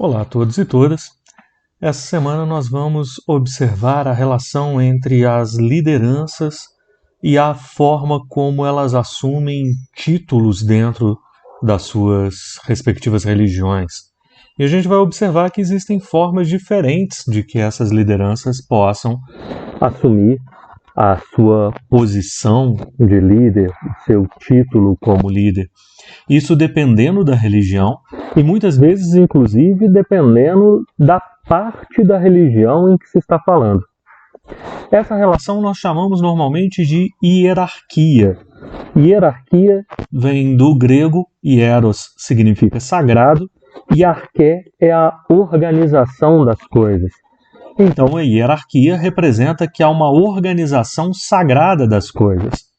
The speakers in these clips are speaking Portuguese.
Olá a todos e todas. Essa semana nós vamos observar a relação entre as lideranças e a forma como elas assumem títulos dentro das suas respectivas religiões. E a gente vai observar que existem formas diferentes de que essas lideranças possam assumir a sua posição de líder, o seu título como líder. Isso dependendo da religião e muitas vezes, inclusive, dependendo da parte da religião em que se está falando. Essa relação nós chamamos normalmente de hierarquia. Hierarquia vem do grego, hieros significa sagrado, e arqué é a organização das coisas. Então a hierarquia representa que há uma organização sagrada das coisas.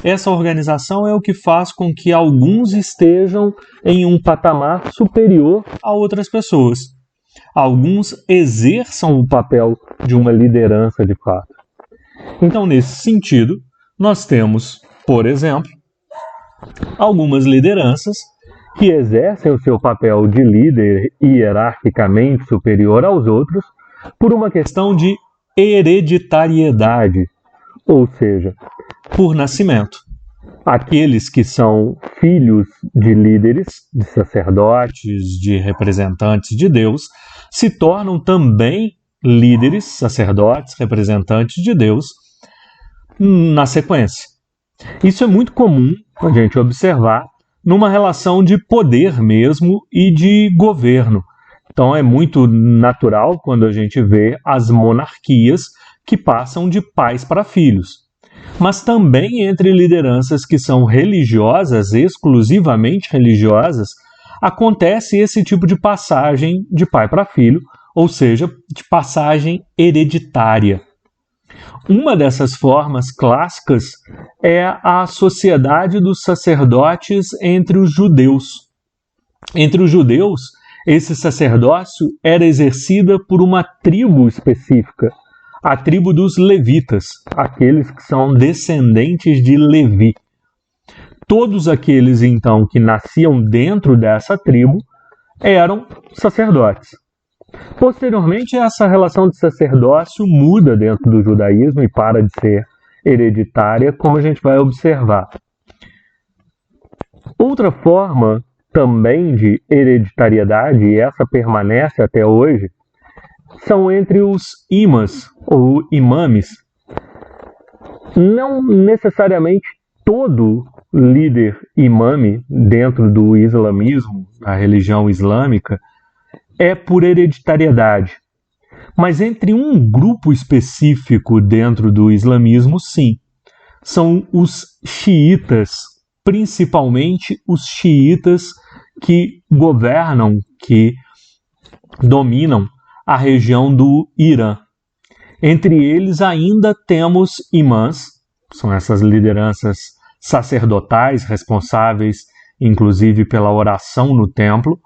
Essa organização é o que faz com que alguns estejam em um patamar superior a outras pessoas. Alguns exerçam o papel de uma liderança de fato. Então, nesse sentido, nós temos, por exemplo, algumas lideranças que exercem o seu papel de líder hierarquicamente superior aos outros por uma questão de hereditariedade, ou seja, por nascimento. Aqueles que são filhos de líderes, de sacerdotes, de representantes de Deus, se tornam também líderes, sacerdotes, representantes de Deus, na sequência. Isso é muito comum a gente observar numa relação de poder mesmo e de governo. Então é muito natural quando a gente vê as monarquias que passam de pais para filhos. Mas também entre lideranças que são religiosas, exclusivamente religiosas, acontece esse tipo de passagem de pai para filho, ou seja, de passagem hereditária. Uma dessas formas clássicas é a sociedade dos sacerdotes entre os judeus. Entre os judeus, esse sacerdócio era exercida por uma tribo específica, a tribo dos levitas, aqueles que são descendentes de Levi. Todos aqueles, então, que nasciam dentro dessa tribo eram sacerdotes. Posteriormente, essa relação de sacerdócio muda dentro do judaísmo e para de ser hereditária, como a gente vai observar. Outra forma também de hereditariedade, e essa permanece até hoje, são entre os imãs ou imames. Não necessariamente todo líder imame dentro do islamismo, a religião islâmica, é por hereditariedade. Mas entre um grupo específico dentro do islamismo, sim. São os xiitas, principalmente os xiitas que governam, que dominam a região do Irã. Entre eles ainda temos imãs, são essas lideranças sacerdotais responsáveis, inclusive pela oração no templo,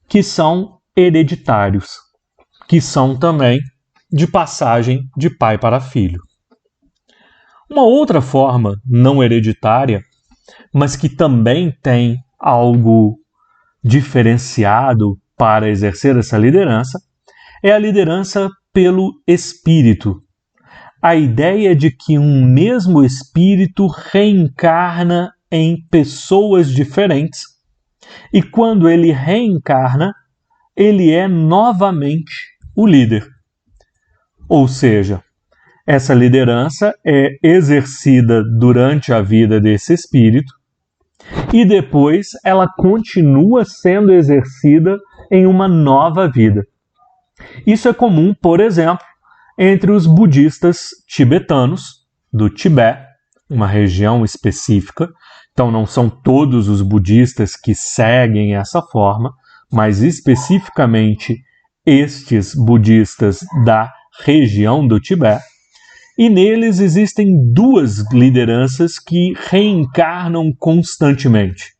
que são hereditários, que são também de passagem de pai para filho. Uma outra forma não hereditária, mas que também tem algo diferenciado para exercer essa liderança, é a liderança pelo espírito. A ideia de que um mesmo espírito reencarna em pessoas diferentes e quando ele reencarna, ele é novamente o líder. Ou seja, essa liderança é exercida durante a vida desse espírito e depois ela continua sendo exercida em uma nova vida. Isso é comum, por exemplo, entre os budistas tibetanos, do Tibete, uma região específica. Então não são todos os budistas que seguem essa forma, mas especificamente estes budistas da região do Tibete. E neles existem duas lideranças que reencarnam constantemente.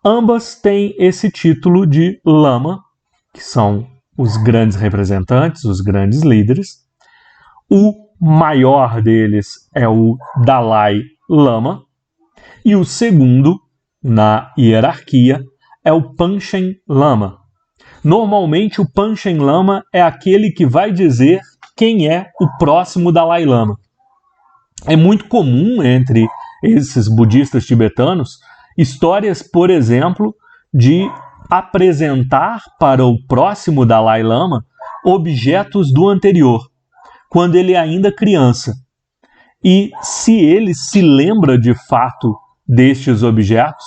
Ambas têm esse título de Lama, que são os grandes representantes, os grandes líderes. O maior deles é o Dalai Lama. E o segundo, na hierarquia, é o Panchen Lama. Normalmente o Panchen Lama é aquele que vai dizer quem é o próximo Dalai Lama. É muito comum entre esses budistas tibetanos histórias, por exemplo, de apresentar para o próximo Dalai Lama objetos do anterior, quando ele é ainda criança. E se ele se lembra de fato destes objetos,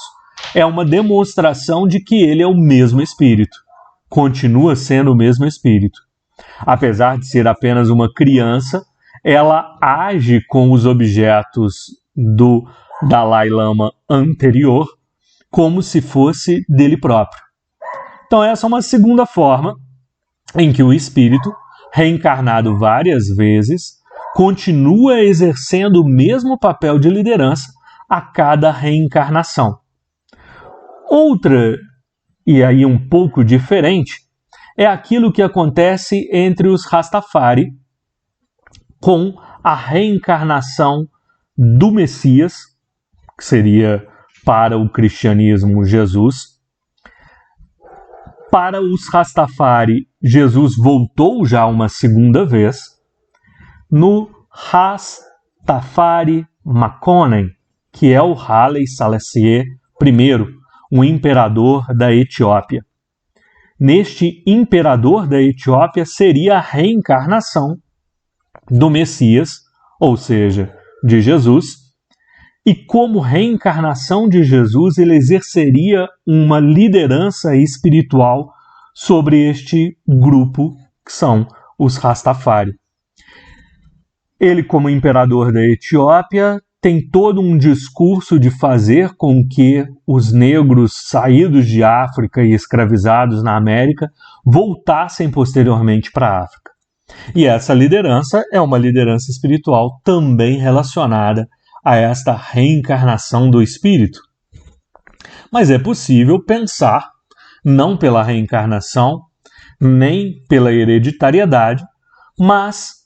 é uma demonstração de que ele é o mesmo espírito, continua sendo o mesmo espírito. Apesar de ser apenas uma criança, ela age com os objetos do Dalai Lama anterior como se fosse dele próprio. Então essa é uma segunda forma em que o espírito, reencarnado várias vezes, continua exercendo o mesmo papel de liderança a cada reencarnação. Outra, e aí um pouco diferente, é aquilo que acontece entre os Rastafari com a reencarnação do Messias, que seria para o cristianismo Jesus. Para os Rastafari, Jesus voltou já uma segunda vez. No Rastafari Makonnen, que é o Haile Selassie I, o imperador da Etiópia. Neste imperador da Etiópia seria a reencarnação do Messias, ou seja, de Jesus, e como reencarnação de Jesus, ele exerceria uma liderança espiritual sobre este grupo que são os Rastafari. Ele, como imperador da Etiópia, tem todo um discurso de fazer com que os negros saídos de África e escravizados na América voltassem posteriormente para a África. E essa liderança é uma liderança espiritual também relacionada a esta reencarnação do espírito. Mas é possível pensar, não pela reencarnação, nem pela hereditariedade, mas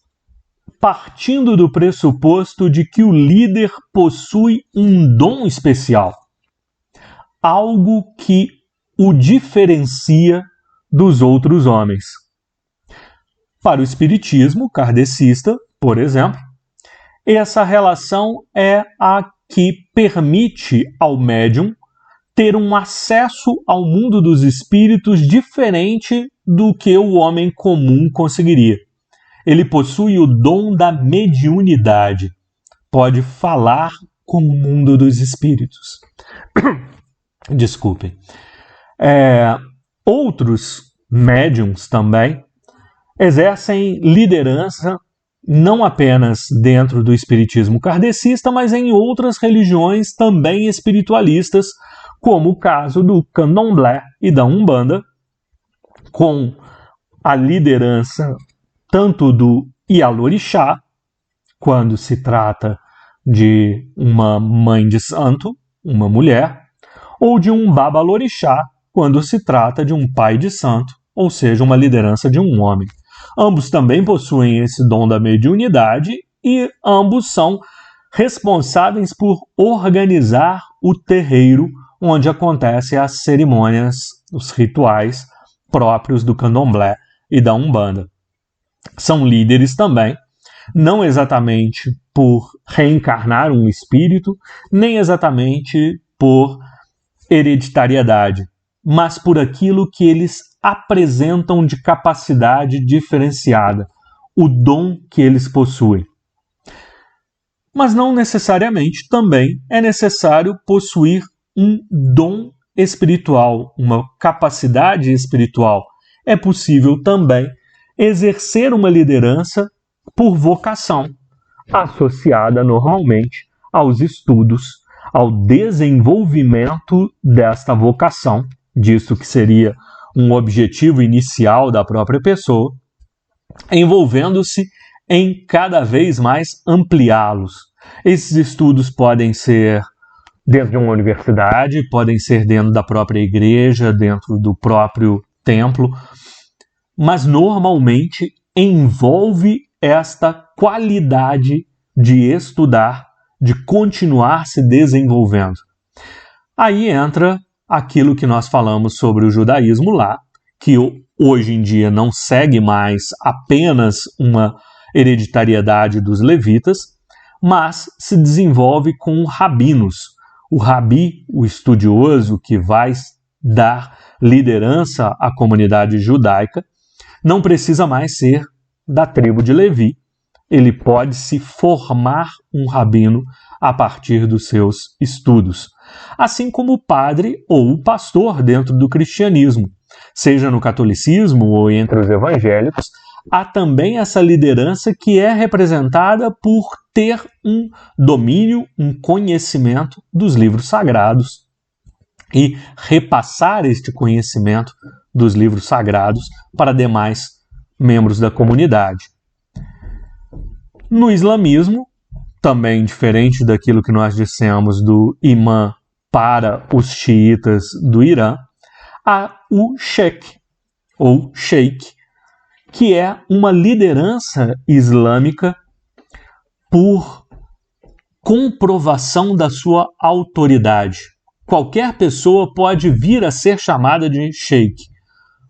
partindo do pressuposto de que o líder possui um dom especial, algo que o diferencia dos outros homens. Para o espiritismo kardecista, por exemplo, essa relação é a que permite ao médium ter um acesso ao mundo dos espíritos diferente do que o homem comum conseguiria. Ele possui o dom da mediunidade, pode falar com o mundo dos espíritos. Desculpem. Outros médiums também exercem liderança não apenas dentro do espiritismo kardecista, mas em outras religiões também espiritualistas, como o caso do Candomblé e da Umbanda, com a liderança tanto do Ialorixá, quando se trata de uma mãe de santo, uma mulher, ou de um Babalorixá, quando se trata de um pai de santo, ou seja, uma liderança de um homem. Ambos também possuem esse dom da mediunidade e ambos são responsáveis por organizar o terreiro onde acontecem as cerimônias, os rituais próprios do Candomblé e da Umbanda. São líderes também, não exatamente por reencarnar um espírito, nem exatamente por hereditariedade, mas por aquilo que eles apresentam de capacidade diferenciada, o dom que eles possuem. Mas não necessariamente também é necessário possuir um dom espiritual, uma capacidade espiritual. É possível também exercer uma liderança por vocação, associada normalmente aos estudos, ao desenvolvimento desta vocação, disso que seria um objetivo inicial da própria pessoa, envolvendo-se em cada vez mais ampliá-los. Esses estudos podem ser dentro de uma universidade, podem ser dentro da própria igreja, dentro do próprio templo, mas normalmente envolve esta qualidade de estudar, de continuar se desenvolvendo. Aí entra aquilo que nós falamos sobre o judaísmo lá, que hoje em dia não segue mais apenas uma hereditariedade dos levitas, mas se desenvolve com rabinos. O rabi, o estudioso que vai dar liderança à comunidade judaica, não precisa mais ser da tribo de Levi. Ele pode se formar um rabino a partir dos seus estudos. Assim como o padre ou o pastor dentro do cristianismo. Seja no catolicismo ou entre os evangélicos, há também essa liderança que é representada por ter um domínio, um conhecimento dos livros sagrados e repassar este conhecimento dos livros sagrados para demais membros da comunidade. No islamismo, também diferente daquilo que nós dissemos do imã para os xiitas do Irã, há o sheikh, ou sheikh, que é uma liderança islâmica por comprovação da sua autoridade. Qualquer pessoa pode vir a ser chamada de sheikh,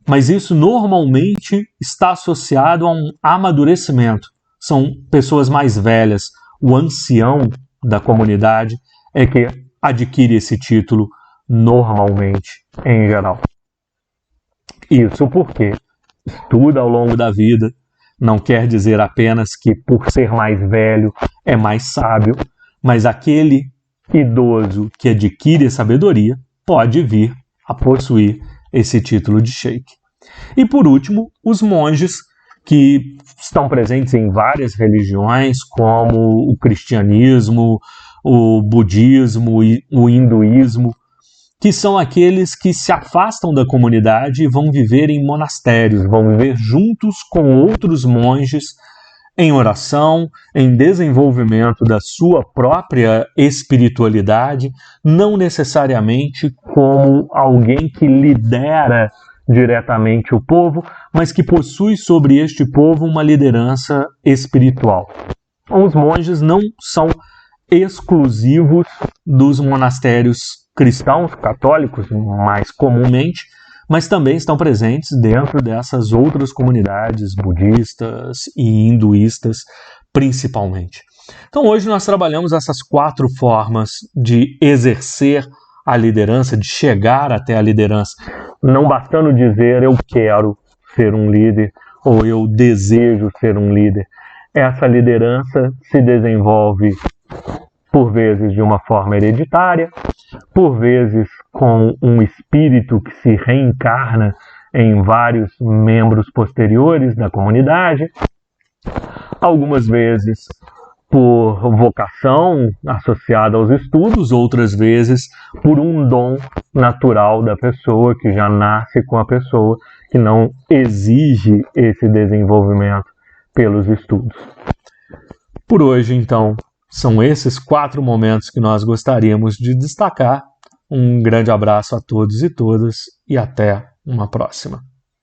mas isso normalmente está associado a um amadurecimento. São pessoas mais velhas. O ancião da comunidade é que adquire esse título normalmente, em geral. Isso porque estuda ao longo da vida não quer dizer apenas que por ser mais velho é mais sábio, mas aquele idoso que adquire a sabedoria pode vir a possuir esse título de sheikh. E por último, os monges, que estão presentes em várias religiões, como o cristianismo, o budismo e o hinduísmo, que são aqueles que se afastam da comunidade e vão viver em monastérios, vão viver juntos com outros monges em oração, em desenvolvimento da sua própria espiritualidade, não necessariamente como alguém que lidera diretamente o povo, mas que possui sobre este povo uma liderança espiritual. Os monges não são exclusivos dos monastérios cristãos, católicos, mais comumente, mas também estão presentes dentro dessas outras comunidades budistas e hinduístas, principalmente. Então, hoje nós trabalhamos essas 4 formas de exercer a liderança, de chegar até a liderança. Não bastando dizer eu quero ser um líder ou eu desejo ser um líder. Essa liderança se desenvolve por vezes de uma forma hereditária, por vezes com um espírito que se reencarna em vários membros posteriores da comunidade, algumas vezes por vocação associada aos estudos, outras vezes por um dom natural da pessoa, que já nasce com a pessoa, que não exige esse desenvolvimento pelos estudos. Por hoje, então, são esses 4 momentos que nós gostaríamos de destacar. Um grande abraço a todos e todas e até uma próxima.